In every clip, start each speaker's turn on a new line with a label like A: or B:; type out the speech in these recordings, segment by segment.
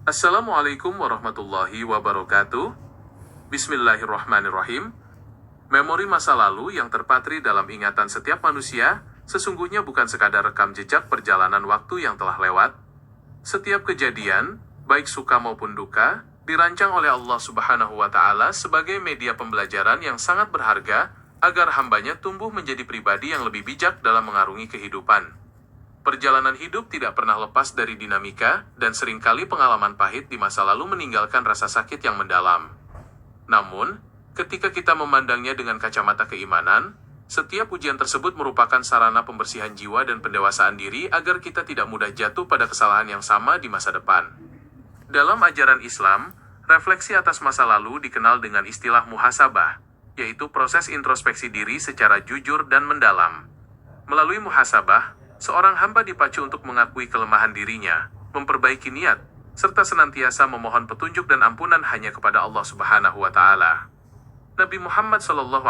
A: Assalamualaikum warahmatullahi wabarakatuh. Bismillahirrahmanirrahim. Memori masa lalu yang terpatri dalam ingatan setiap manusia sesungguhnya bukan sekadar rekam jejak perjalanan waktu yang telah lewat. Setiap kejadian, baik suka maupun duka, dirancang oleh Allah Subhanahu wa Ta'ala sebagai media pembelajaran yang sangat berharga agar hambanya tumbuh menjadi pribadi yang lebih bijak dalam mengarungi kehidupan. Perjalanan hidup tidak pernah lepas dari dinamika, dan seringkali pengalaman pahit di masa lalu meninggalkan rasa sakit yang mendalam. Namun, ketika kita memandangnya dengan kacamata keimanan, setiap ujian tersebut merupakan sarana pembersihan jiwa dan pendewasaan diri agar kita tidak mudah jatuh pada kesalahan yang sama di masa depan. Dalam ajaran Islam, refleksi atas masa lalu dikenal dengan istilah muhasabah, yaitu proses introspeksi diri secara jujur dan mendalam. Melalui muhasabah, seorang hamba dipacu untuk mengakui kelemahan dirinya, memperbaiki niat, serta senantiasa memohon petunjuk dan ampunan hanya kepada Allah Subhanahu wa Ta'ala. Nabi Muhammad SAW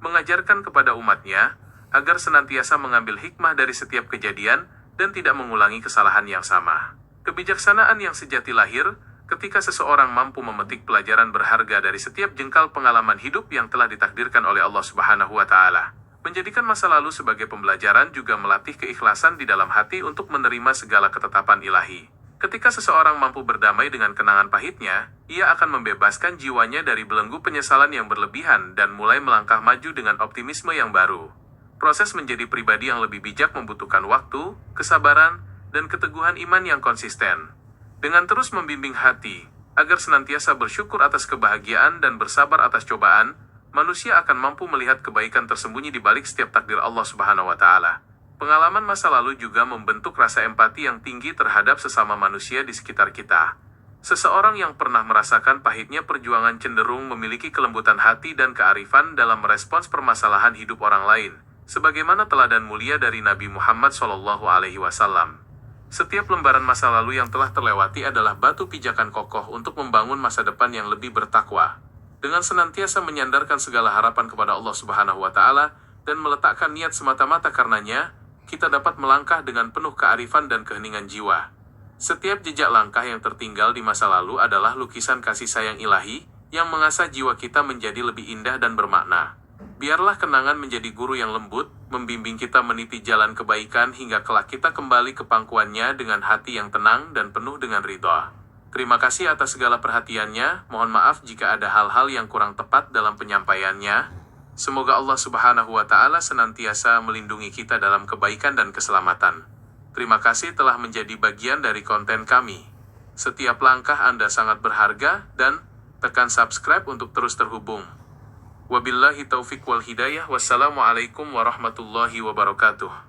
A: mengajarkan kepada umatnya agar senantiasa mengambil hikmah dari setiap kejadian dan tidak mengulangi kesalahan yang sama. Kebijaksanaan yang sejati lahir ketika seseorang mampu memetik pelajaran berharga dari setiap jengkal pengalaman hidup yang telah ditakdirkan oleh Allah Subhanahu wa Ta'ala. Menjadikan masa lalu sebagai pembelajaran juga melatih keikhlasan di dalam hati untuk menerima segala ketetapan ilahi. Ketika seseorang mampu berdamai dengan kenangan pahitnya, ia akan membebaskan jiwanya dari belenggu penyesalan yang berlebihan dan mulai melangkah maju dengan optimisme yang baru. Proses menjadi pribadi yang lebih bijak membutuhkan waktu, kesabaran, dan keteguhan iman yang konsisten. Dengan terus membimbing hati, agar senantiasa bersyukur atas kebahagiaan dan bersabar atas cobaan, manusia akan mampu melihat kebaikan tersembunyi di balik setiap takdir Allah Subhanahu wa Ta'ala. Pengalaman masa lalu juga membentuk rasa empati yang tinggi terhadap sesama manusia di sekitar kita. Seseorang yang pernah merasakan pahitnya perjuangan cenderung memiliki kelembutan hati dan kearifan dalam merespons permasalahan hidup orang lain, sebagaimana teladan mulia dari Nabi Muhammad SAW. Setiap lembaran masa lalu yang telah terlewati adalah batu pijakan kokoh untuk membangun masa depan yang lebih bertakwa. Dengan senantiasa menyandarkan segala harapan kepada Allah Subhanahu wa Ta'ala dan meletakkan niat semata-mata karenanya, kita dapat melangkah dengan penuh kearifan dan keheningan jiwa. Setiap jejak langkah yang tertinggal di masa lalu adalah lukisan kasih sayang ilahi yang mengasah jiwa kita menjadi lebih indah dan bermakna. Biarlah kenangan menjadi guru yang lembut, membimbing kita meniti jalan kebaikan hingga kelak kita kembali ke pangkuannya dengan hati yang tenang dan penuh dengan ridha. Terima kasih atas segala perhatiannya, mohon maaf jika ada hal-hal yang kurang tepat dalam penyampaiannya. Semoga Allah Subhanahu wa Ta'ala senantiasa melindungi kita dalam kebaikan dan keselamatan. Terima kasih telah menjadi bagian dari konten kami. Setiap langkah Anda sangat berharga dan tekan subscribe untuk terus terhubung. Wabillahi taufiq wal hidayah. Wassalamualaikum warahmatullahi wabarakatuh.